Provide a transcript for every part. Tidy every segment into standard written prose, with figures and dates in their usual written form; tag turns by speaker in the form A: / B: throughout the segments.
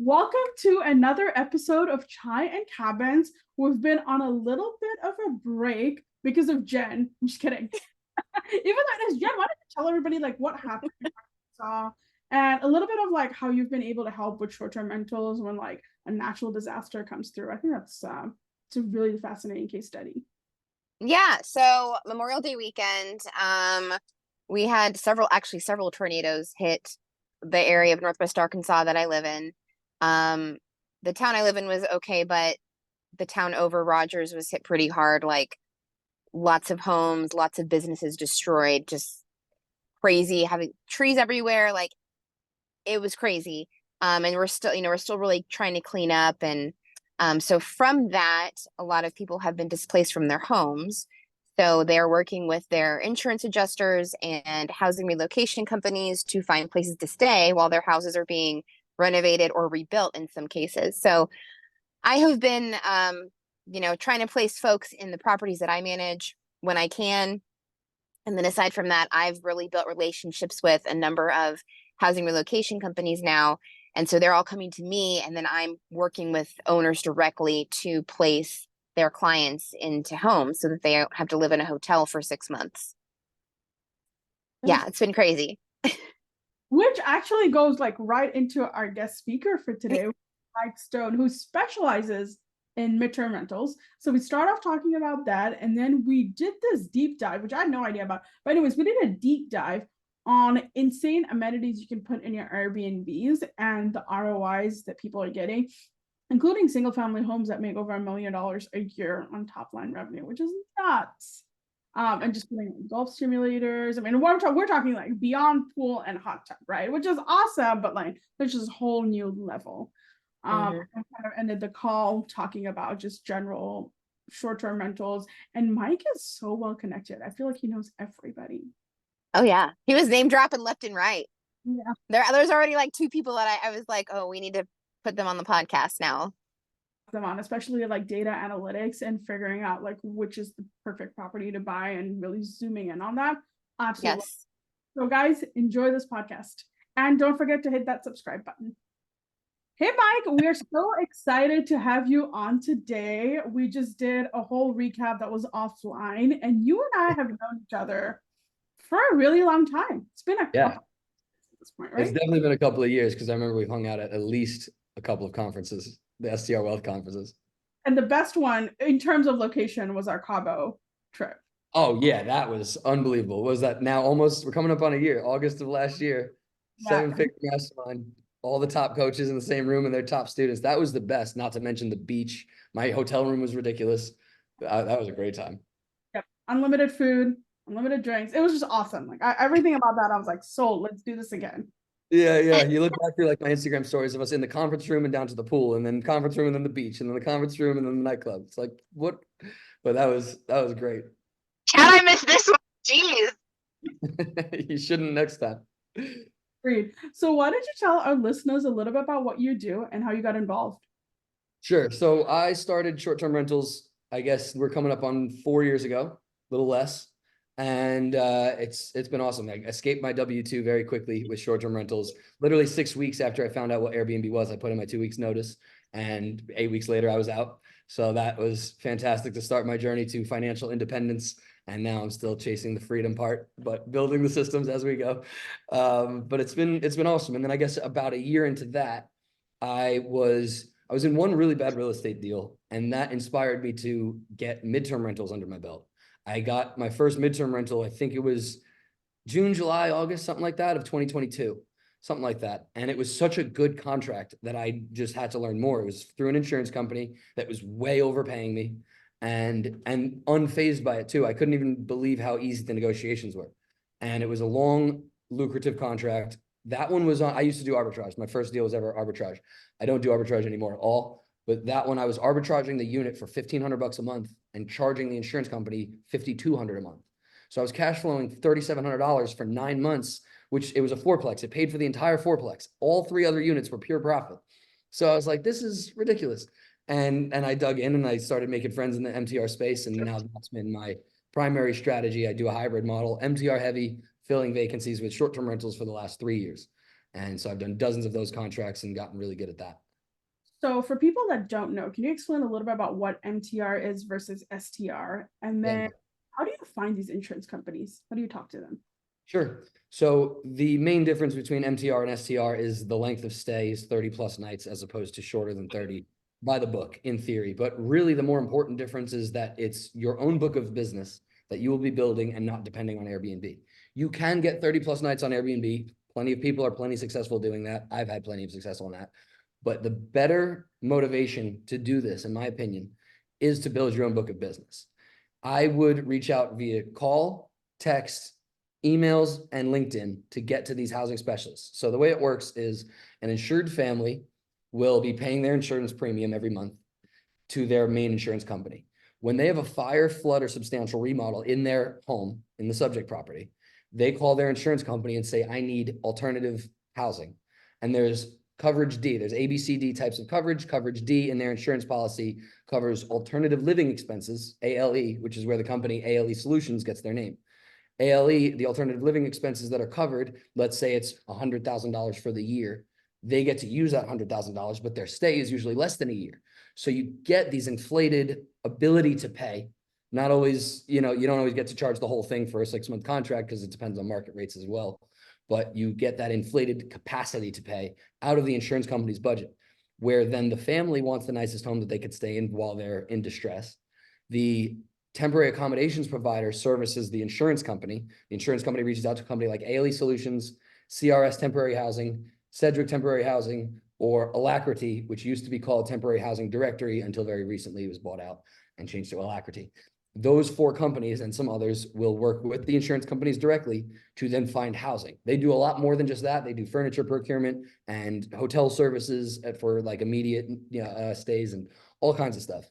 A: Welcome to another episode of Chai and Cabins. We've been on a little bit of a break because of Jen. I'm just kidding. Even though it is Jen, why don't you tell everybody like what happened and a little bit of like how you've been able to help with short-term rentals when like a natural disaster comes through. I think that's it's a really fascinating case study.
B: Yeah, so Memorial Day weekend, we had several tornadoes hit the area of Northwest Arkansas that I live in. The town I live in was okay, but the town over Rogers was hit pretty hard, like lots of homes, lots of businesses destroyed, just crazy, having trees everywhere, like it was crazy. And we're still really trying to clean up. And so from that, a lot of people have been displaced from their homes. So they're working with their insurance adjusters and housing relocation companies to find places to stay while their houses are being renovated or rebuilt in some cases. So I have been, trying to place folks in the properties that I manage when I can. And then aside from that, I've really built relationships with a number of housing relocation companies now. And so they're all coming to me, and then I'm working with owners directly to place their clients into homes so that they don't have to live in a hotel for 6 months. Yeah, it's been crazy.
A: Which actually goes like right into our guest speaker for today, Mike Stone, who specializes in midterm rentals. So we start off talking about that, and then we did this deep dive, which I had no idea about. But anyways, we did a deep dive on insane amenities you can put in your Airbnbs and the ROIs that people are getting, including single family homes that make over $1 million a year on top line revenue, which is nuts. And just putting golf simulators. I mean, we're talking like beyond pool and hot tub, right? Which is awesome, but like there's just a whole new level. And kind of ended the call talking about just general short-term rentals. And Mike is so well connected. I feel like he knows everybody.
B: Oh yeah, he was name dropping left and right.
A: Yeah.
B: There's already like two people that I was like, oh, we need to put them on the podcast now.
A: Them on, especially like data analytics and figuring out like which is the perfect property to buy and really zooming in on that. Absolutely.
B: Yes.
A: So guys, enjoy this podcast. And don't forget to hit that subscribe button. Hey, Mike, we are so excited to have you on today. We just did a whole recap that was offline, and you and I have known each other for a really long time. It's been a couple at this point, right?
C: It's definitely been a couple of years because I remember we hung out at least a couple of conferences, the STR Wealth conferences.
A: And the best one in terms of location was our Cabo trip.
C: Oh, yeah, that was unbelievable. What was that now we're coming up on a year, August of last year, seven-figure mastermind, all the top coaches in the same room and their top students. That was the best, not to mention the beach. My hotel room was ridiculous. That was a great time.
A: Yep. Unlimited food, unlimited drinks. It was just awesome. Like everything about that, I was like, sold, let's do this again.
C: Yeah. You look back through like my Instagram stories of us in the conference room and down to the pool, and then conference room and then the beach, and then the conference room and then the nightclub. It's like, what? But that was great.
B: Chad, I missed this one. Jeez.
C: You shouldn't next time.
A: Agreed. So why don't you tell our listeners a little bit about what you do and how you got involved?
C: Sure. So I started short-term rentals, I guess we're coming up on 4 years ago, a little less. And it's been awesome. I escaped my W-2 very quickly with short-term rentals. Literally 6 weeks after I found out what Airbnb was, I put in my 2 weeks notice, and 8 weeks later I was out. So that was fantastic to start my journey to financial independence. And now I'm still chasing the freedom part, but building the systems as we go. But it's been awesome. And then I guess about a year into that, I was in one really bad real estate deal, and that inspired me to get midterm rentals under my belt. I got my first midterm rental, I think it was June, July, August, something like that of 2022, something like that. And it was such a good contract that I just had to learn more. It was through an insurance company that was way overpaying me and unfazed by it too. I couldn't even believe how easy the negotiations were. And it was a long, lucrative contract. That one was on, I used to do arbitrage. My first deal was ever arbitrage. I don't do arbitrage anymore at all. But that one, I was arbitraging the unit for $1,500 a month and charging the insurance company $5,200 a month. So I was cash flowing $3,700 for 9 months, which it was a fourplex. It paid for the entire fourplex. All 3 other units were pure profit. So I was like, this is ridiculous. And I dug in and I started making friends in the MTR space. And now that's been my primary strategy. I do a hybrid model, MTR heavy, filling vacancies with short-term rentals for the last 3 years. And so I've done dozens of those contracts and gotten really good at that.
A: So for people that don't know, can you explain a little bit about what MTR is versus STR? And
C: Yeah.
A: then how do you find these insurance companies? How do you talk to them?
C: Sure. So the main difference between MTR and STR is the length of stay is 30 plus nights as opposed to shorter than 30 by the book in theory. But really the more important difference is that it's your own book of business that you will be building and not depending on Airbnb. You can get 30 plus nights on Airbnb. Plenty of people are plenty successful doing that. I've had plenty of success on that. But the better motivation to do this, in my opinion, is to build your own book of business. I would reach out via call, text, emails, and LinkedIn to get to these housing specialists. So the way it works is an insured family will be paying their insurance premium every month to their main insurance company. When they have a fire, flood, or substantial remodel in their home, in the subject property, they call their insurance company and say, I need alternative housing. And there's coverage D, there's ABCD types of coverage. Coverage D in their insurance policy covers alternative living expenses, ALE, which is where the company ALE Solutions gets their name. ALE, the alternative living expenses that are covered, let's say it's $100,000 for the year. They get to use that $100,000, but their stay is usually less than a year. So you get these inflated ability to pay. Not always, you don't always get to charge the whole thing for a 6-month contract because it depends on market rates as well. But you get that inflated capacity to pay out of the insurance company's budget, where then the family wants the nicest home that they could stay in while they're in distress. The temporary accommodations provider services the insurance company. The insurance company reaches out to a company like ALE Solutions, CRS Temporary Housing, Cedric Temporary Housing, or Alacrity, which used to be called Temporary Housing Directory until very recently it was bought out and changed to Alacrity. Those 4 companies and some others will work with the insurance companies directly to then find housing. They do a lot more than just that. They do furniture procurement and hotel services for like immediate stays and all kinds of stuff.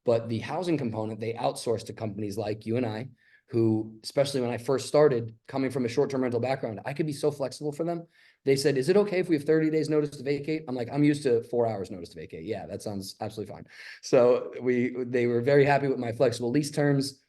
C: But the housing component, they outsource to companies like you and I, who, especially when I first started coming from a short-term rental background, I could be so flexible for them. They said, is it okay if we have 30 days notice to vacate? I'm like, I'm used to 4 hours notice to vacate. Yeah, that sounds absolutely fine. So they were very happy with my flexible lease terms.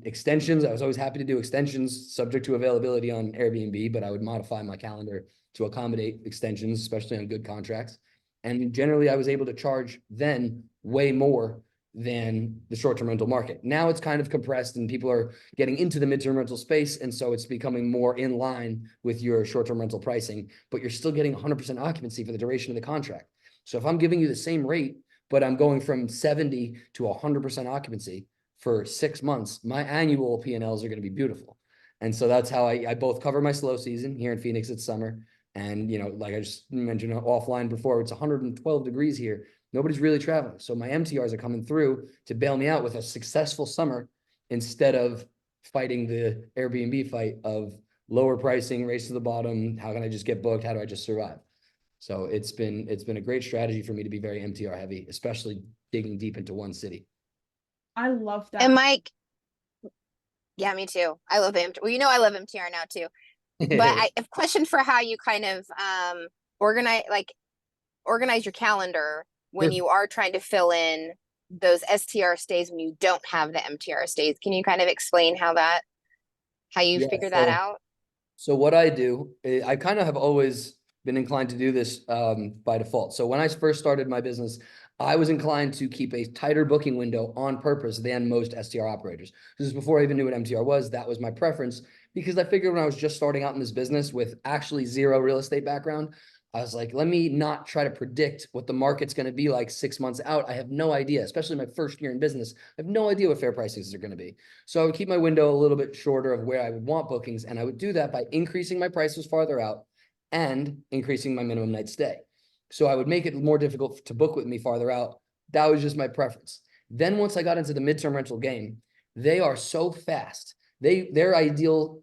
C: Extensions, I was always happy to do extensions subject to availability on Airbnb, but I would modify my calendar to accommodate extensions, especially on good contracts. And generally I was able to charge then way more than the short-term rental market. Now it's kind of compressed and people are getting into the midterm rental space. And so it's becoming more in line with your short-term rental pricing, but you're still getting 100% occupancy for the duration of the contract. So if I'm giving you the same rate, but I'm going from 70 to 100% occupancy for 6 months, my annual P&Ls are going to be beautiful. And so that's how I both cover my slow season here in Phoenix. It's summer. And, like I just mentioned offline before, it's 112 degrees here. Nobody's really traveling. So my MTRs are coming through to bail me out with a successful summer instead of fighting the Airbnb fight of lower pricing, race to the bottom. How can I just get booked? How do I just survive? So it's been a great strategy for me to be very MTR heavy, especially digging deep into one city.
A: I love that.
B: And Mike, yeah, me too. I love MTR. Well, I love MTR now too. But I have a question for how you kind of organize your calendar when you are trying to fill in those STR stays when you don't have the MTR stays. Can you kind of explain how you figure that out?
C: So what I do, I kind of have always been inclined to do this by default. So when I first started my business, I was inclined to keep a tighter booking window on purpose than most STR operators. This is before I even knew what MTR was. That was my preference because I figured when I was just starting out in this business with actually zero real estate background, I was like, let me not try to predict what the market's going to be like 6 months out. I have no idea, especially my first year in business. I have no idea what fair prices are going to be. So I would keep my window a little bit shorter of where I would want bookings. And I would do that by increasing my prices farther out and increasing my minimum night stay. So I would make it more difficult to book with me farther out. That was just my preference. Then once I got into the midterm rental game, they are so fast. Their ideal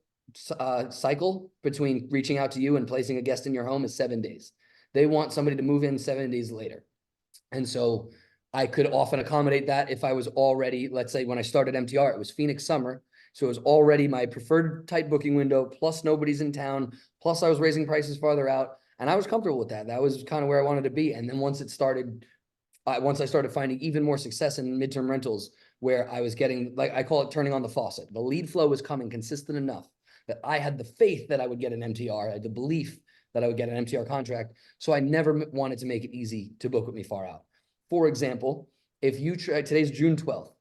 C: cycle between reaching out to you and placing a guest in your home is 7 days. They want somebody to move in 7 days later. And so I could often accommodate that if I was already, let's say when I started MTR, it was Phoenix summer. So it was already my preferred tight booking window, plus nobody's in town, plus I was raising prices farther out. And I was comfortable with that. That was kind of where I wanted to be. And then once I started finding even more success in midterm rentals, where I was getting, like I call it turning on the faucet. The lead flow was coming consistent enough that I had the faith that I would get an MTR. I had the belief that I would get an MTR contract. So I never wanted to make it easy to book with me far out. For example, if you try, today's June 12th.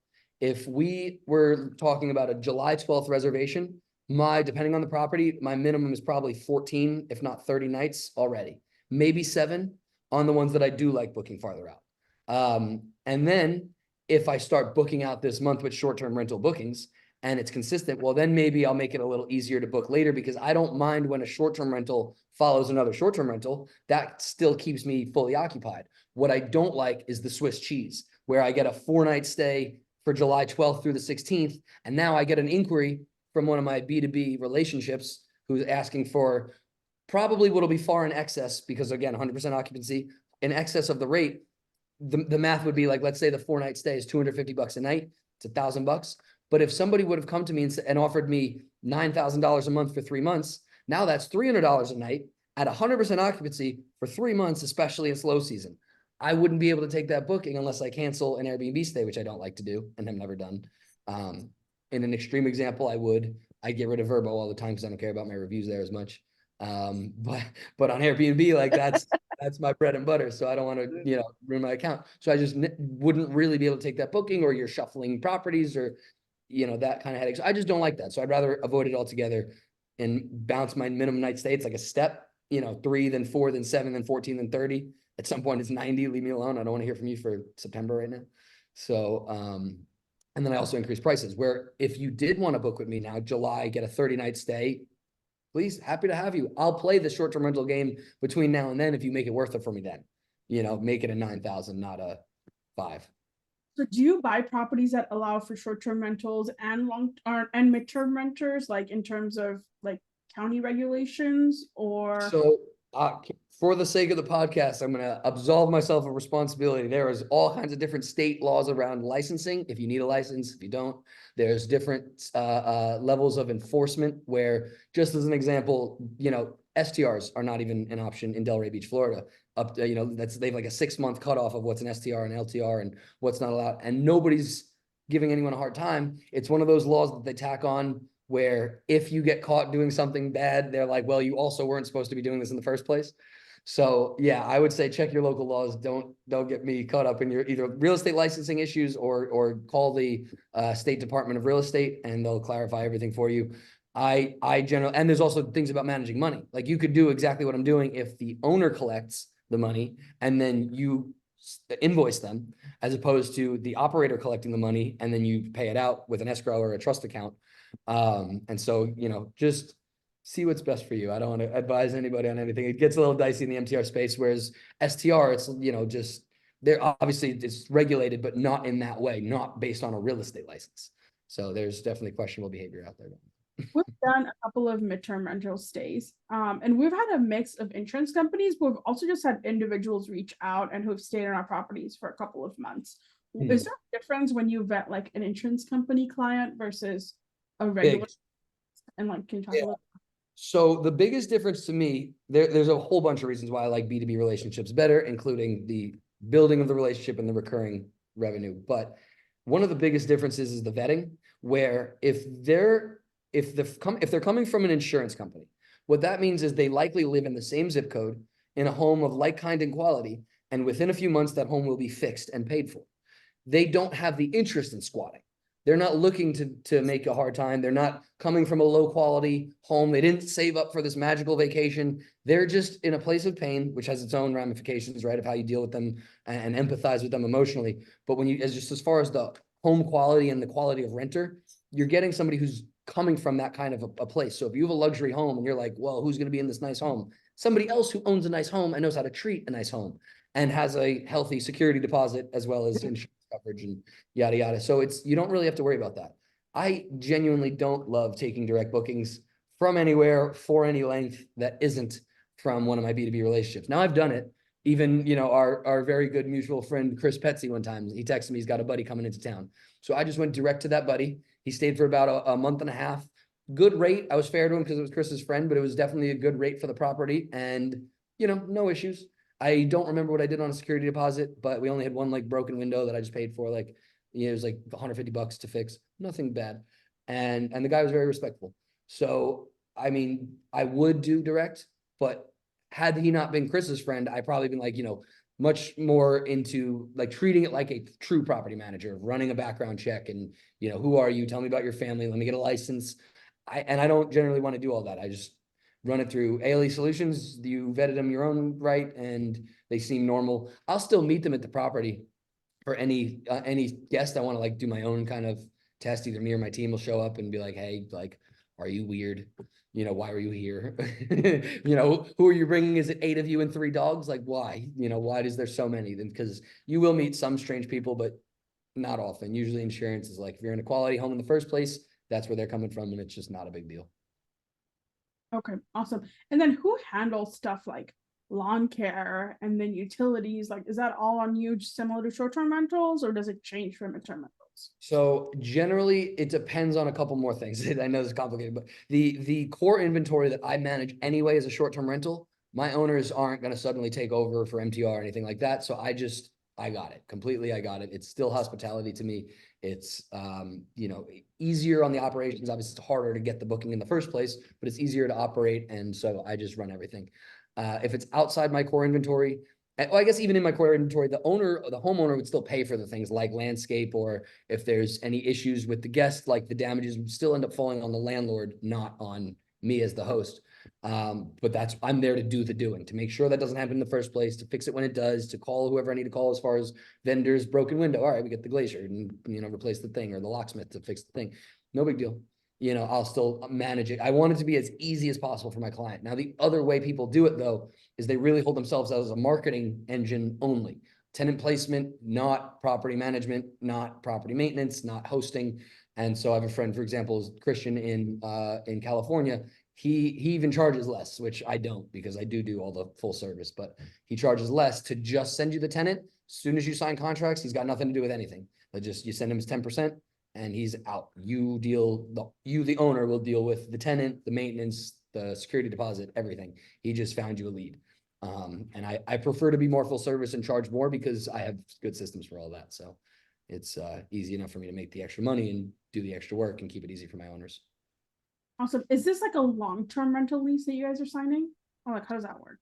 C: If we were talking about a July 12th reservation, depending on the property, my minimum is probably 14, if not 30 nights already, maybe 7 on the ones that I do like booking farther out. And then if I start booking out this month with short-term rental bookings and it's consistent, well, then maybe I'll make it a little easier to book later, because I don't mind when a short-term rental follows another short-term rental. That still keeps me fully occupied. What I don't like is the Swiss cheese, where I get a 4-night stay for July 12th through the 16th. And now I get an inquiry from one of my B2B relationships who's asking for probably what'll be far in excess, because again, 100% occupancy, in excess of the rate. The math would be like, let's say the 4-night stay is $250 a night, it's $1,000. But if somebody would have come to me and offered me $9,000 a month for 3 months, now that's $300 a night at 100% occupancy for 3 months, especially in slow season. I wouldn't be able to take that booking unless I cancel an Airbnb stay, which I don't like to do and have never done. In an extreme example, I'd get rid of Verbo all the time because I don't care about my reviews there as much. But on Airbnb, like that's my bread and butter. So I don't want to, ruin my account. So I just wouldn't really be able to take that booking, or you're shuffling properties, or, that kind of headache. So I just don't like that. So I'd rather avoid it altogether and bounce my minimum night stay. It's like a step, 3, then 4, then 7, then 14, then 30. At some point it's 90, leave me alone. I don't want to hear from you for September right now. So, and then I also increase prices, where if you did want to book with me now, July, get a 30-night stay, please, happy to have you. I'll play the short-term rental game between now and then if you make it worth it for me then. Make it a 9,000, not a 5.
A: So do you buy properties that allow for short-term rentals and and midterm renters, like in terms of like county regulations, or?
C: So for the sake of the podcast, I'm going to absolve myself of responsibility. There is all kinds of different state laws around licensing. If you need a license, if you don't, there's different levels of enforcement, where, just as an example, STRs are not even an option in Delray Beach, Florida. Up to, they have like a 6-month cutoff of what's an STR and LTR and what's not allowed. And nobody's giving anyone a hard time. It's one of those laws that they tack on, where if you get caught doing something bad, they're like, well, you also weren't supposed to be doing this in the first place. So yeah, I would say check your local laws. Don't get me caught up in your either real estate licensing issues, or call the State Department of Real Estate and they'll clarify everything for you. I generally, and there's also things about managing money. Like, you could do exactly what I'm doing if the owner collects the money and then you invoice them, as opposed to the operator collecting the money and then you pay it out with an escrow or a trust account. And so, just see what's best for you. I don't want to advise anybody on anything. It gets a little dicey in the MTR space, whereas STR, it's, just, they're obviously, it's regulated, but not in that way, not based on a real estate license. So there's definitely questionable behavior out there.
A: We've done a couple of midterm rental stays, and we've had a mix of insurance companies, but we've also just had individuals reach out and who've stayed in our properties for a couple of months. Is there a difference when you vet like an insurance company client versus a regular? And like, can you talk a little?
C: So the biggest difference to me, there's a whole bunch of reasons why I like B2B relationships better, including the building of the relationship and the recurring revenue. But one of the biggest differences is the vetting, where if they're coming from an insurance company, what that means is they likely live in the same zip code in a home of like kind and quality, and within a few months that home will be fixed and paid for. They don't have the interest in squatting. They're not looking to make a hard time. They're not coming from a low quality home. They didn't save up for this magical vacation. They're just in a place of pain, which has its own ramifications, right, of how you deal with them and empathize with them emotionally. But when as far as the home quality and the quality of renter, you're getting somebody who's coming from that kind of a place. So if you have a luxury home and you're like, well, who's going to be in this nice home? Somebody else who owns a nice home and knows how to treat a nice home and has a healthy security deposit as well as insurance coverage and yada, yada. So you don't really have to worry about that. I genuinely don't love taking direct bookings from anywhere for any length that isn't from one of my B2B relationships. Now, I've done it. Even, our very good mutual friend, Chris Petsy, one time, he texted me, he's got a buddy coming into town. So I just went direct to that buddy. He stayed for about a month and a half. Good rate. I was fair to him because it was Chris's friend, but it was definitely a good rate for the property and, no issues. I don't remember what I did on a security deposit, but we only had one like broken window that I just paid for, like, it was like $150 to fix. Nothing bad. And the guy was very respectful. So, I mean, I would do direct, but Had he not been Chris's friend, I probably been like, much more into like treating it like a true property manager, running a background check and, who are you? Tell me about your family. Let me get a license. I don't generally want to do all that. I just run it through ALE Solutions. You vetted them your own right, and they seem normal. I'll still meet them at the property for any guest I want to like do my own kind of test. Either me or my team will show up and be like, hey, like, are you weird? Why are you here? Who are you bringing? Is it 8 of you and 3 dogs? Like, why? Why is there so many? Then because you will meet some strange people, but not often. Usually insurance is like, if you're in a quality home in the first place, that's where they're coming from, and it's just not a big deal.
A: Okay, awesome. And then who handles stuff like lawn care and then utilities? Like, is that all on you, just similar to short-term rentals, or does it change from midterm rentals?
C: So generally it depends on a couple more things. I know it's complicated, but the core inventory that I manage anyway as a short-term rental, my owners aren't going to suddenly take over for MTR or anything like that. So I got it completely. I got it. It's still hospitality to me. It's, easier on the operations. Obviously it's harder to get the booking in the first place, but it's easier to operate. And so I just run everything. If it's outside my core inventory, well, I guess even in my core inventory, the homeowner would still pay for the things like landscape, or if there's any issues with the guest, like the damages would still end up falling on the landlord, not on me as the host. But I'm there to do the doing, to make sure that doesn't happen in the first place, to fix it when it does, to call whoever I need to call as far as vendors, broken window. All right, we get the glacier and, replace the thing, or the locksmith to fix the thing. No big deal. I'll still manage it. I want it to be as easy as possible for my client. Now, the other way people do it though, is they really hold themselves out as a marketing engine only. Tenant placement, not property management, not property maintenance, not hosting. And so I have a friend, for example, is Christian in California. He even charges less, which I don't, because I do all the full service, but he charges less to just send you the tenant. As soon as you sign contracts, he's got nothing to do with anything. You send him his 10% and he's out. The owner will deal with the tenant, the maintenance, the security deposit, everything. He just found you a lead. And I prefer to be more full service and charge more because I have good systems for all that. So it's easy enough for me to make the extra money and do the extra work and keep it easy for my owners.
A: Awesome. Is this like a long-term rental lease that you guys are signing? Or like, how does that work?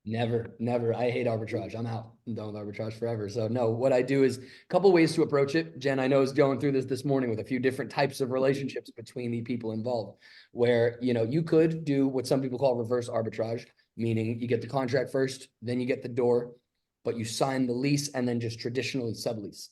C: Never. I hate arbitrage. I'm out. I'm done with arbitrage forever. So no, what I do is a couple ways to approach it. Jen, I know, is going through this morning with a few different types of relationships between the people involved, where, you could do what some people call reverse arbitrage, meaning you get the contract first, then you get the door, but you sign the lease and then just traditionally sublease.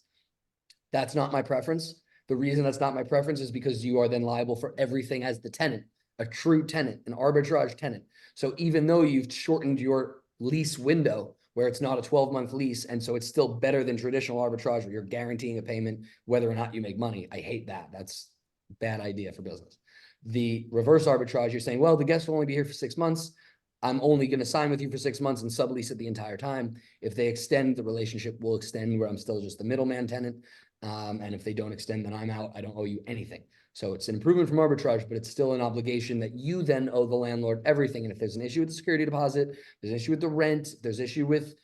C: That's not my preference. The reason that's not my preference is because you are then liable for everything as the tenant, a true tenant, an arbitrage tenant. So even though you've shortened your lease window where it's not a 12-month lease, and so it's still better than traditional arbitrage where you're guaranteeing a payment whether or not you make money. I hate that. That's a bad idea for business. The reverse arbitrage, you're saying, well, the guest will only be here for 6 months. I'm only going to sign with you for 6 months and sublease it the entire time. If they extend, the relationship will extend where I'm still just the middleman tenant. And if they don't extend, then I'm out. I don't owe you anything. So it's an improvement from arbitrage, but it's still an obligation that you then owe the landlord everything. And if there's an issue with the security deposit, there's an issue with the rent, there's an issue with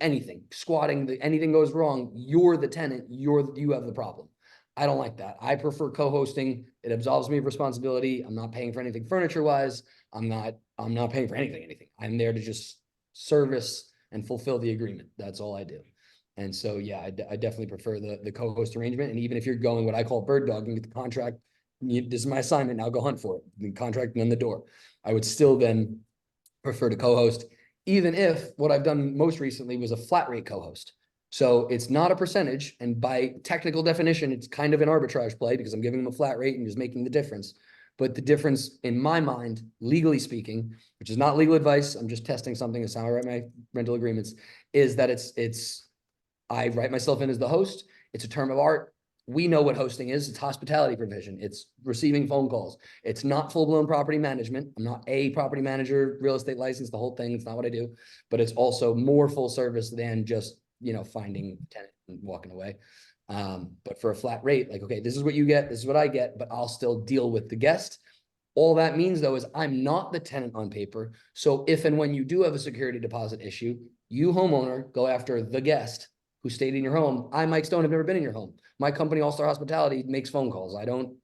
C: anything, squatting, anything goes wrong, you're the tenant, you have the problem. I don't like that. I prefer co-hosting. It absolves me of responsibility. I'm not paying for anything furniture-wise. I'm not paying for anything. I'm there to just service and fulfill the agreement. That's all I do. And so, yeah, I definitely prefer the co-host arrangement. And even if you're going what I call bird dog and get the contract, this is my assignment, now go hunt for it. The contract and then the door. I would still then prefer to co-host, even if what I've done most recently was a flat rate co-host. So it's not a percentage. And by technical definition, it's kind of an arbitrage play because I'm giving them a flat rate and just making the difference. But the difference in my mind, legally speaking, which is not legal advice, I'm just testing something, that's how I write my rental agreements, is that I write myself in as the host. It's a term of art. We know what hosting is. It's hospitality provision. It's receiving phone calls. It's not full-blown property management. I'm not a property manager, real estate license, the whole thing. It's not what I do, but it's also more full service than just, finding tenant and walking away. But for a flat rate, like, okay, this is what you get, this is what I get, but I'll still deal with the guest. All that means though, is I'm not the tenant on paper. So if and when you do have a security deposit issue, you homeowner go after the guest who stayed in your home. I, Mike Stone, have never been in your home. My company, All Star Hospitality, makes phone calls. I'm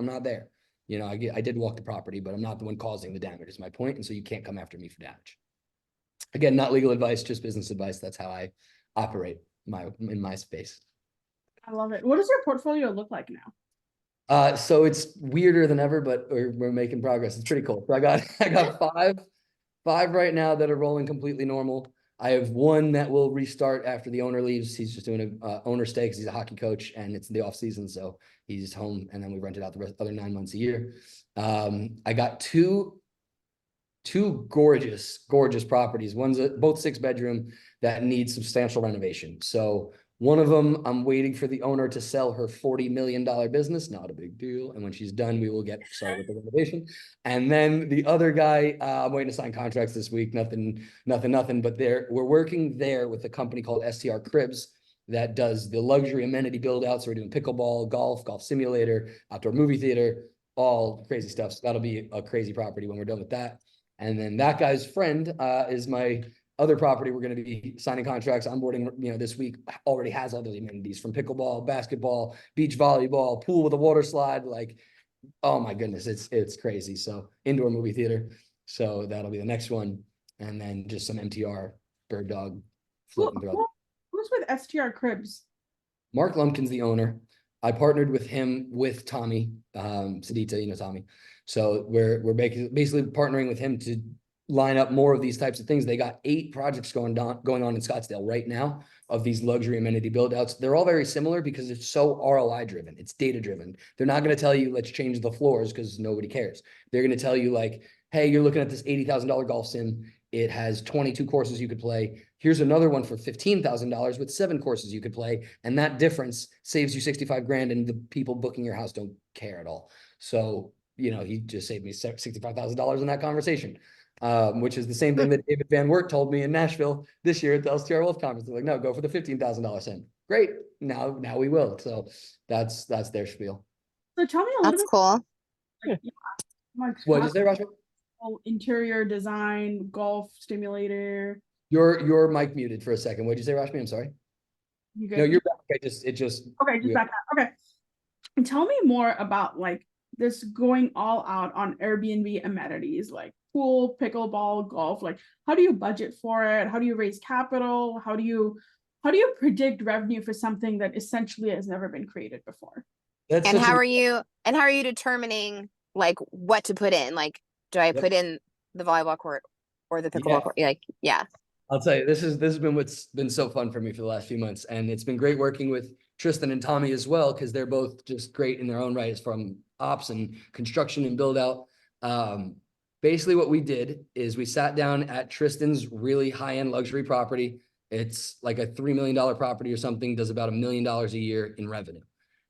C: not there. I did walk the property, but I'm not the one causing the damage is my point. And so you can't come after me for damage. Again, not legal advice, just business advice. That's how I operate in my space.
A: I love it. What does your portfolio look like now?
C: So it's weirder than ever, but we're making progress. It's pretty cool. So I got five right now that are rolling completely normal. I have one that will restart after the owner leaves. He's just doing a owner stay because he's a hockey coach and it's the off season, so he's home. And then we rent it out the other 9 months a year. I got two gorgeous properties. One's both 6-bedroom that needs substantial renovation. So one of them, I'm waiting for the owner to sell her $40 million business. Not a big deal. And when she's done, we will get started with the renovation. And then the other guy, I'm waiting to sign contracts this week. Nothing. But we're working there with a company called STR Cribs that does the luxury amenity build out. So we're doing pickleball, golf simulator, outdoor movie theater, all crazy stuff. So that'll be a crazy property when we're done with that. And then that guy's friend is my other property. We're going to be signing contracts, onboarding, this week. Already has all the amenities from pickleball, basketball, beach volleyball, pool with a water slide. Like, oh my goodness, it's crazy. So indoor movie theater. So that'll be the next one. And then just some MTR bird dog floating throughout.
A: Who's with STR Cribs?
C: Mark Lumpkin's the owner. I partnered with him with Tommy, Sedita, Tommy. So we're basically partnering with him to line up more of these types of things. They got 8 projects going on in Scottsdale right now of these luxury amenity build outs. They're all very similar because it's so ROI driven. It's data driven. They're not going to tell you, let's change the floors because nobody cares. They're going to tell you like, hey, you're looking at this $80,000 golf sim. It has 22 courses you could play. Here's another one for $15,000 with 7 courses you could play. And that difference saves you 65 grand and the people booking your house don't care at all. So, he just saved me $65,000 in that conversation, which is the same thing that David Van Wert told me in Nashville this year at the LCR Wolf Conference. They're like, no, go for the $15,000 sim. Great. Now we will. So that's their spiel.
A: So tell me a little
B: That's
A: bit.
B: cool.
A: Like,
C: What did you say, Rashmi?
A: Interior design, golf stimulator.
C: Your mic muted for a second. What did you say, Rashmi? I'm sorry.
A: You good?
C: No, you're back. Okay,
A: just back up. Okay. And tell me more about like this going all out on Airbnb amenities like pool, pickleball, golf. Like, how do you budget for it? How do you raise capital? How do you predict revenue for something that essentially has never been created before?
B: And how are you determining like what to put in? Like, do I put in the volleyball court or the pickleball court? Like, yeah.
C: I'll tell you, this has been what's been so fun for me for the last few months. And it's been great working with Tristan and Tommy as well, because they're both just great in their own right, from ops and construction and build out. Basically what we did is we sat down at Tristan's really high-end luxury property. It's like a $3 million property or something, does about $1 million a year in revenue.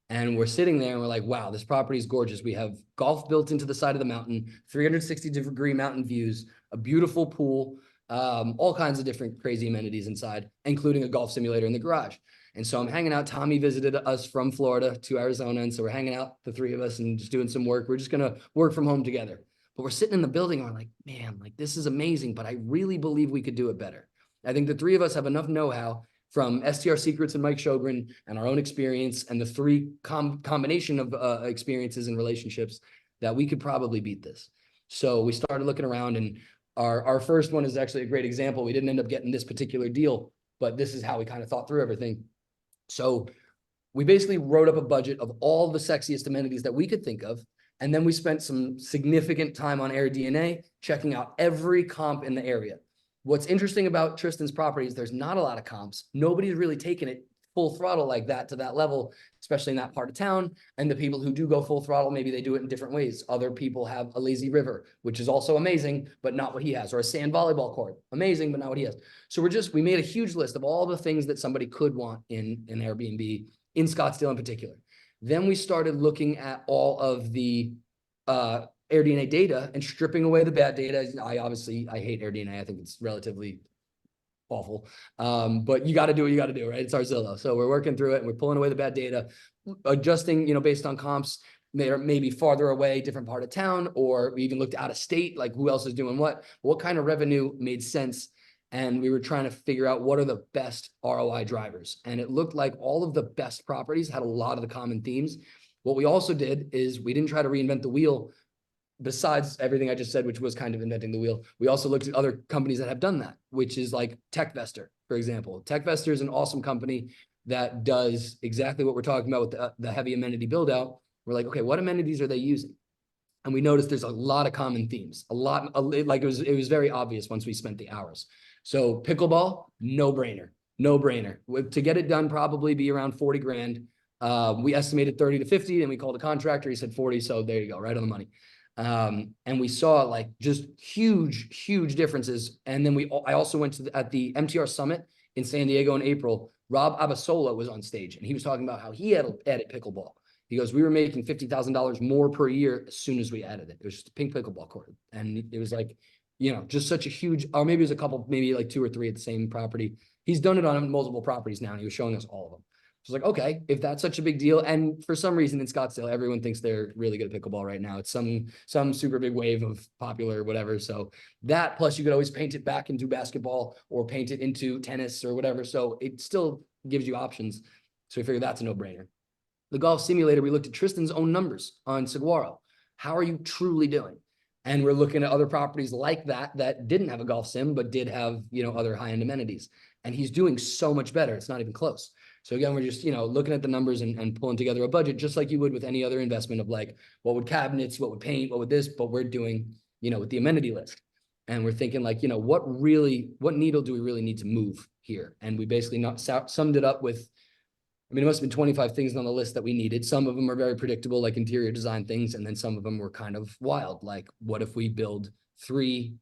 C: And we're sitting there and we're like, wow, this property is gorgeous. We have golf built into the side of the mountain, 360-degree mountain views, a beautiful pool, all kinds of different crazy amenities inside, including a golf simulator in the garage. And so I'm hanging out. Tommy visited us from Florida to Arizona. And so we're hanging out, the 3 of us, and just doing some work. We're just going to work from home together. But we're sitting in the building and we're like, man, like this is amazing, but I really believe we could do it better. I think the 3 of us have enough know-how from STR Secrets and Mike Sjogren and our own experience and the 3 combination of experiences and relationships that we could probably beat this. So we started looking around, and our first one is actually a great example. We didn't end up getting this particular deal, but this is how we kind of thought through everything. So we basically wrote up a budget of all the sexiest amenities that we could think of. And then we spent some significant time on AirDNA, checking out every comp in the area. What's interesting about Tristan's property is there's not a lot of comps. Nobody's really taken it full throttle like that to that level, especially in that part of town. And the people who do go full throttle, maybe they do it in different ways. Other people have a lazy river, which is also amazing, but not what he has, or a sand volleyball court, amazing, but not what he has. So we made a huge list of all the things that somebody could want in an Airbnb in Scottsdale in particular. Then we started looking at all of the AirDNA data and stripping away the bad data. I hate AirDNA. I think it's relatively awful. But you got to do what you got to do, right? It's our Zillow. So we're working through it and we're pulling away the bad data, adjusting, based on comps, maybe farther away, different part of town, or we even looked out of state, like who else is doing what kind of revenue made sense. And we were trying to figure out what are the best ROI drivers. And it looked like all of the best properties had a lot of the common themes. What we also did is we didn't try to reinvent the wheel. besides everything I just said, which was kind of inventing the wheel, we also looked at other companies that have done that, which is like TechVestor, for example. TechVestor is an awesome company that does exactly what we're talking about with the heavy amenity build out. We're like, okay, what amenities are they using? And we noticed there's a lot of common themes, like it was very obvious once we spent the hours. So pickleball, no brainer. To get it done, probably be around 40 grand. We estimated 30 to 50 and we called a contractor. He said 40. So there you go, right on the money. And we saw like just huge differences. And then I also went to at the MTR Summit in San Diego in April. Rob Abasola was on stage and he was talking about how he had added pickleball. He goes, we were making $50,000 more per year as soon as we added it. It was just a pink pickleball court. And it was like, just such a huge, or maybe it was a couple, maybe like 2 or 3 at the same property. He's done it on multiple properties now. And he was showing us all of them. So it's like, okay, if that's such a big deal. And for some reason in Scottsdale, everyone thinks they're really good at pickleball right now. It's some super big wave of popular or whatever. So that, plus you could always paint it back into basketball or paint it into tennis or whatever. So it still gives you options. So we figured that's a no-brainer. The golf simulator, we looked at Tristan's own numbers on Sojora. How are you truly doing? And we're looking at other properties like that didn't have a golf sim, but did have, other high-end amenities. And he's doing so much better. It's not even close. So again, we're just, looking at the numbers and pulling together a budget, just like you would with any other investment of like, what would cabinets, what would paint, what would this, but we're doing, with the amenity list. And we're thinking like, what needle do we really need to move here? And we basically summed it up with, it must have been 25 things on the list that we needed. Some of them are very predictable, like interior design things. And then some of them were kind of wild. Like, what if we build 3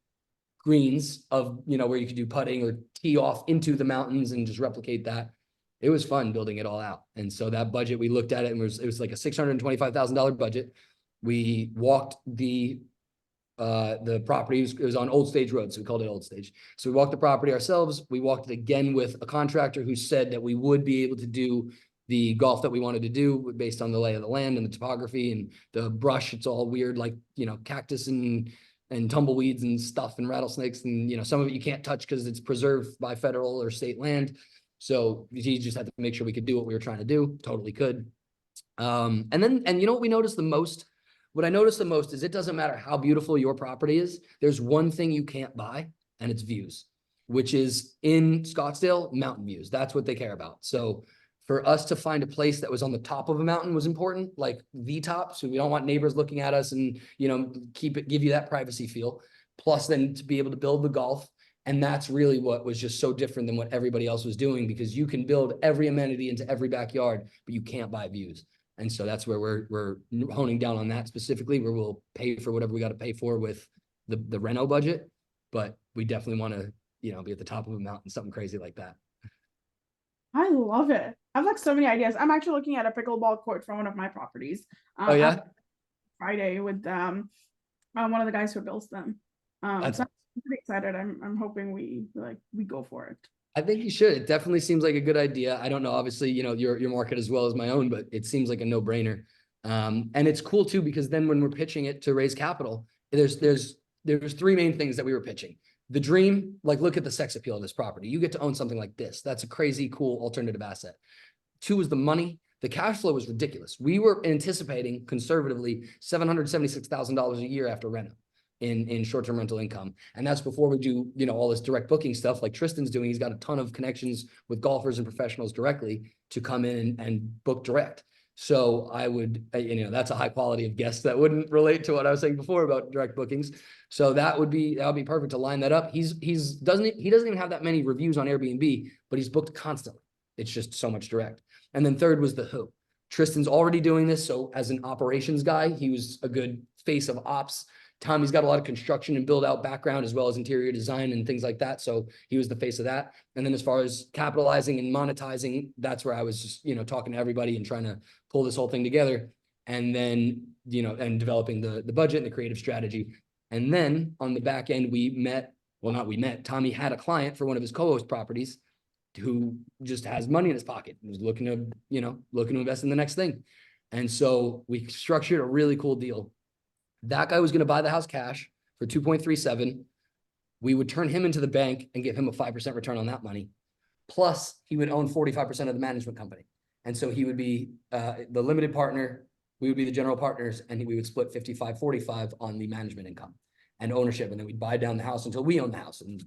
C: greens of, where you could do putting or tee off into the mountains and just replicate that. It was fun building it all out. And so that budget, we looked at it and it was like a $625,000 budget. We walked the property, it was on Old Stage Road, so we called it Old Stage. So we walked the property ourselves. We walked it again with a contractor who said that we would be able to do the golf that we wanted to do based on the lay of the land and the topography and the brush. It's all weird, like, cactus and tumbleweeds and stuff and rattlesnakes. And, some of it you can't touch because it's preserved by federal or state land. So he just had to make sure we could do what we were trying to do. Totally could. And what we noticed the most? What I noticed the most is it doesn't matter how beautiful your property is. There's one thing you can't buy, and it's views, which is in Scottsdale, mountain views. That's what they care about. So for us to find a place that was on the top of a mountain was important, like the top. So we don't want neighbors looking at us and, give you that privacy feel. Plus then to be able to build the golf. And that's really what was just so different than what everybody else was doing, because you can build every amenity into every backyard, but you can't buy views. And so that's where we're honing down on that specifically, where we'll pay for whatever we got to pay for with the reno budget. But we definitely want to, be at the top of a mountain, something crazy like that.
A: I love it. I have like so many ideas. I'm actually looking at a pickleball court for one of my properties.
C: Oh yeah.
A: Friday with one of the guys who builds them. So I'm pretty excited. I'm hoping we go for it.
C: I think you should. It definitely seems like a good idea. I don't know, obviously, your market as well as my own, but it seems like a no-brainer. And it's cool too, because then when we're pitching it to raise capital, there's 3 main things that we were pitching. The dream, like, look at the sex appeal of this property. You get to own something like this. That's a crazy, cool alternative asset. 2 is the money. The cash flow was ridiculous. We were anticipating conservatively $776,000 a year after reno in short-term rental income. And that's before we do, all this direct booking stuff like Tristan's doing. He's got a ton of connections with golfers and professionals directly to come in and book direct. So I would, that's a high quality of guests that wouldn't relate to what I was saying before about direct bookings. So that would be perfect to line that up. He doesn't even have that many reviews on Airbnb, but he's booked constantly. It's just so much direct. And then 3rd was the who. Tristan's already doing this. So as an operations guy, he was a good face of ops. Tommy's got a lot of construction and build out background as well as interior design and things like that. So he was the face of that. And then as far as capitalizing and monetizing, that's where I was just, talking to everybody and trying to pull this whole thing together. And then, and developing the budget and the creative strategy. And then on the back end, Tommy had a client for one of his co-host properties who just has money in his pocket, was looking to invest in the next thing. And so we structured a really cool deal. That guy was going to buy the house cash for 2.37. We would turn him into the bank and give him a 5% return on that money. Plus he would own 45% of the management company. And so he would be the limited partner We would be the general partners, and we would split 55-45 on the management income and ownership. And then we'd buy down the house until we own the house and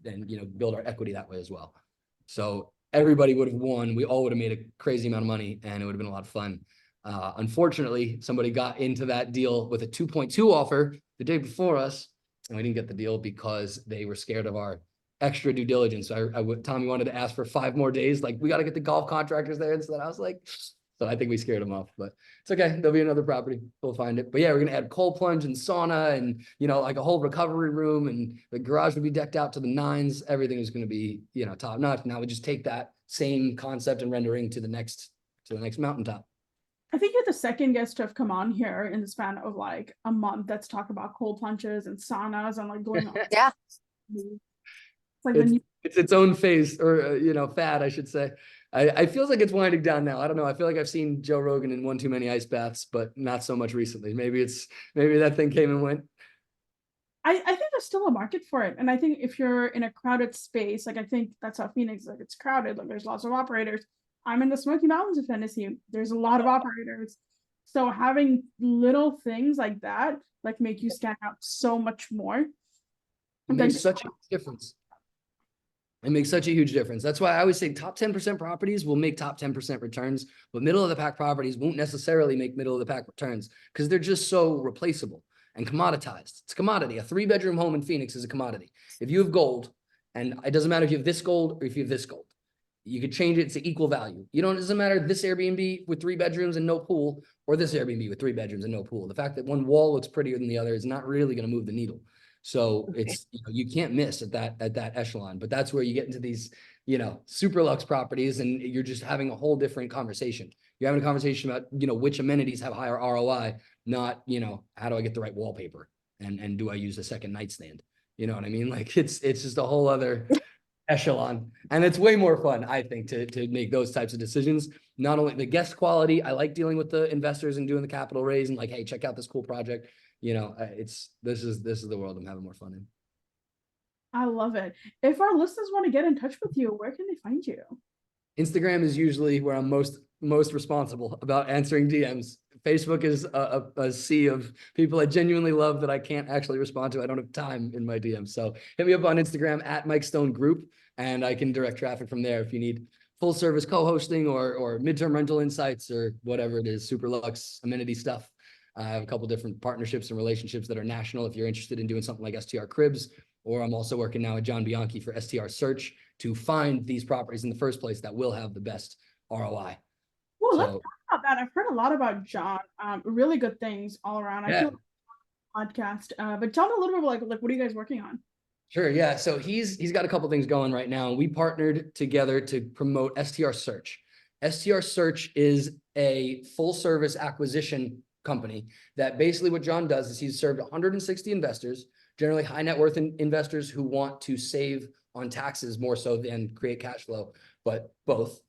C: build our equity that way as well. So everybody would have won. We all would have made a crazy amount of money, and it would have been a lot of fun. Unfortunately, somebody got into that deal with a 2.2 offer the day before us, and we didn't get the deal because they were scared of our extra due diligence. Tommy wanted to ask for 5 more days. Like, we got to get the golf contractors there. And so I was like, so I think we scared them off, but it's okay. There'll be another property. We'll find it. But yeah, we're going to add cold plunge and sauna and, like a whole recovery room, and the garage will be decked out to the nines. Everything is going to be, top notch. Now we just take that same concept and rendering to the next mountaintop.
A: I think you're the second guest to have come on here in the span of like a month that's talk about cold plunges and saunas and like going on.
B: Yeah.
A: It's like
C: it's its own phase, or fad, I should say. I feel like it's winding down now. I don't know. I feel like I've seen Joe Rogan in one too many ice baths, but not so much recently. Maybe that thing came and went.
A: I think there's still a market for it. And I think if you're in a crowded space, like I think that's how Phoenix, like it's crowded, like there's lots of operators. I'm in the Smoky Mountains of Tennessee. There's a lot of operators. So having little things like that, like make you stand out so much more.
C: It makes such a difference. It makes such a huge difference. That's why I always say top 10% properties will make top 10% returns, but middle of the pack properties won't necessarily make middle of the pack returns because they're just so replaceable and commoditized. It's a commodity. A 3-bedroom home in Phoenix is a commodity. If you have gold, and it doesn't matter if you have this gold or if you have this gold, you could change it to equal value. It doesn't matter this Airbnb with 3 bedrooms and no pool or this Airbnb with 3 bedrooms and no pool. The fact that one wall looks prettier than the other is not really going to move the needle. So it's, you can't miss at that echelon, but that's where you get into these, super luxe properties, and you're just having a whole different conversation. You're having a conversation about, which amenities have higher ROI, not, how do I get the right wallpaper and do I use a second nightstand? You know what I mean? Like it's just a whole other echelon, and it's way more fun, I think, to make those types of decisions. Not only the guest quality, I like dealing with the investors and doing the capital raise and like, hey, check out this cool project. This is the world I'm having more fun in.
A: I love it. If our listeners want to get in touch with you, where can they find you?
C: Instagram is usually where I'm most responsible about answering DMs. Facebook is a sea of people I genuinely love that I can't actually respond to. I don't have time in my DMs. So hit me up on Instagram at Mike Stone Group, and I can direct traffic from there if you need full service co-hosting or midterm rental insights or whatever it is, super luxe amenity stuff. I have a couple different partnerships and relationships that are national if you're interested in doing something like STR Cribs, or I'm also working now with John Bianchi for STR Search to find these properties in the first place that will have the best ROI.
A: Well, let's talk about that. I've heard a lot about John. Really good things all around. I feel like podcast. But tell me a little bit like what are you guys working on?
C: Sure. Yeah. So he's got a couple things going right now. We partnered together to promote STR Search. STR Search is a full service acquisition company that basically what John does is he's served 160 investors, generally high net worth investors who want to save on taxes more so than create cash flow, but both.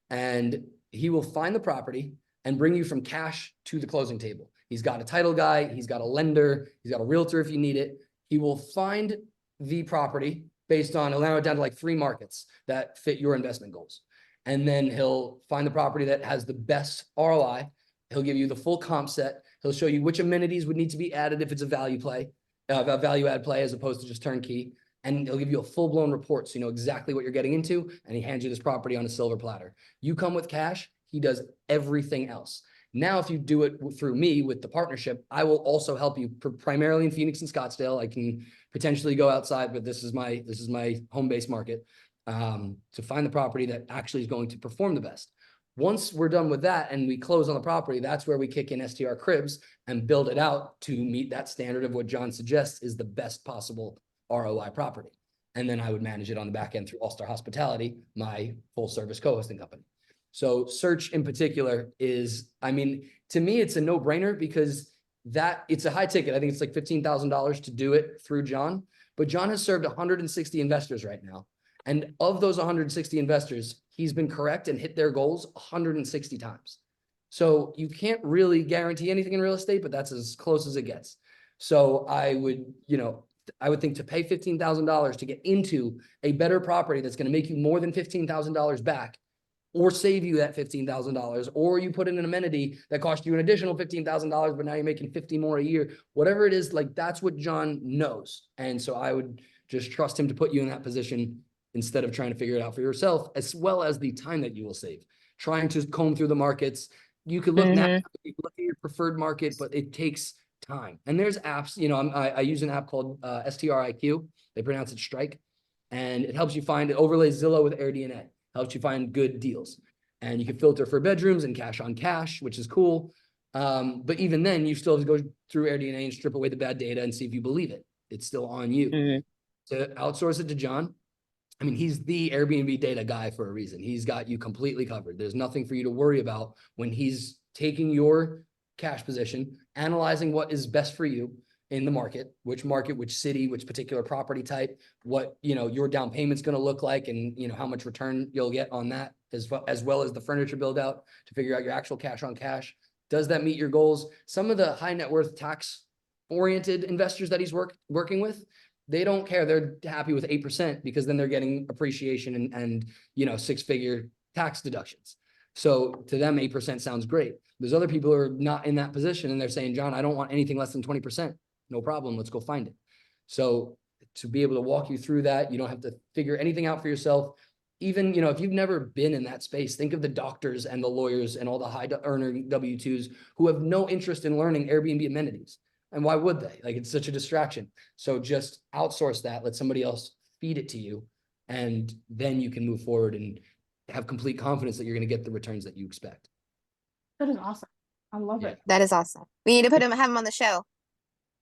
C: And he will find the property and bring you from cash to the closing table. He's got a title guy, he's got a lender, he's got a realtor if you need it. He will find the property based on, he'll narrow it down to like 3 markets that fit your investment goals. And then he'll find the property that has the best ROI. He'll give you the full comp set. He'll show you which amenities would need to be added if it's a value add play as opposed to just turnkey. And he'll give you a full-blown report so you know exactly what you're getting into, and he hands you this property on a silver platter. You come with cash, he does everything else. Now, if you do it through me with the partnership, I will also help you primarily in Phoenix and Scottsdale. I can potentially go outside, but this is my home base market to find the property that actually is going to perform the best. Once we're done with that and we close on the property, that's where we kick in STR Cribs and build it out to meet that standard of what John suggests is the best possible ROI property. And then I would manage it on the back end through All Star Hospitality, my full service co-hosting company. So search in particular is, I mean, to me, it's a no brainer because it's a high ticket. I think it's like $15,000 to do it through John, but John has served 160 investors right now. And of those 160 investors, he's been correct and hit their goals 160 times. So you can't really guarantee anything in real estate, but that's as close as it gets. So I would think to pay $15,000 to get into a better property that's going to make you more than $15,000 back or save you that $15,000, or you put in an amenity that cost you an additional $15,000, but now you're making 50 more a year, whatever it is, like that's what John knows. And so I would just trust him to put you in that position instead of trying to figure it out for yourself, as well as the time that you will save. Trying to comb through the markets. You could look now, you could look at your preferred market, but it takes time. And there's apps, you know, I use an app called STRIQ. They pronounce it Strike. And it helps you find, it overlays Zillow with AirDNA. Helps you find good deals. And you can filter for bedrooms and cash on cash, which is cool. But even then, you still have to go through AirDNA and strip away the bad data and see if you believe it. It's still on you. To outsource it to John, I mean, he's the Airbnb data guy for a reason. He's got you completely covered. There's nothing for you to worry about when he's taking your cash position, analyzing what is best for you in the market, which city, which particular property type, what, you know, your down payment's going to look like, and, you know, how much return you'll get on that, as well as the furniture build out to figure out your actual cash on cash. Does that meet your goals? Some of the high net worth tax oriented investors that he's working with, they don't care. They're happy with 8% because then they're getting appreciation and you know, 6-figure tax deductions. So to them, 8% sounds great. There's other people who are not in that position and they're saying, John, I don't want anything less than 20%. No problem. Let's go find it. So to be able to walk you through that, you don't have to figure anything out for yourself. Even, you know, if you've never been in that space, think of the doctors and the lawyers and all the high earner W-2s who have no interest in learning Airbnb amenities. And why would they? Like, it's such a distraction. So just outsource that, let somebody else feed it to you. And then you can move forward and have complete confidence that you're going to get the returns that you expect.
A: That is awesome. I love it.
B: That is awesome. We need to have him on the show.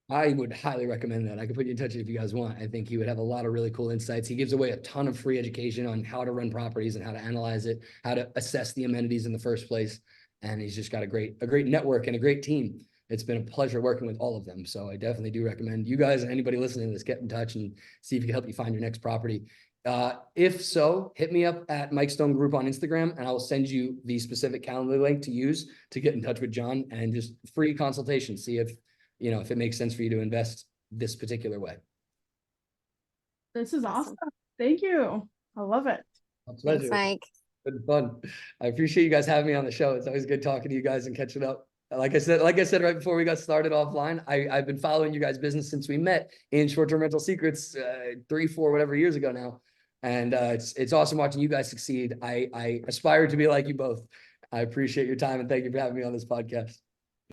C: I would highly recommend that. I could put you in touch if you guys want. I think he would have a lot of really cool insights. He gives away a ton of free education on how to run properties and how to analyze it, how to assess the amenities in the first place. And he's just got a great network and a great team. It's been a pleasure working with all of them. So I definitely do recommend you guys and anybody listening to this, get in touch and see if he can help you find your next property. If so, hit me up at Mike Stone Group on Instagram, and I will send you the specific calendar link to use to get in touch with John, and just free consultation. See if, you know, if it makes sense for you to invest this particular way.
A: This is awesome. Thank you. I love it.
C: A pleasure.
B: Thanks, Mike.
C: Good fun. I appreciate you guys having me on the show. It's always good talking to you guys and catching up. Like I said right before we got started offline, I've been following you guys' business since we met in Short-Term Rental Secrets 3, 4, whatever years ago now. And it's awesome watching you guys succeed. I aspire to be like you both. I appreciate your time and thank you for having me on this podcast.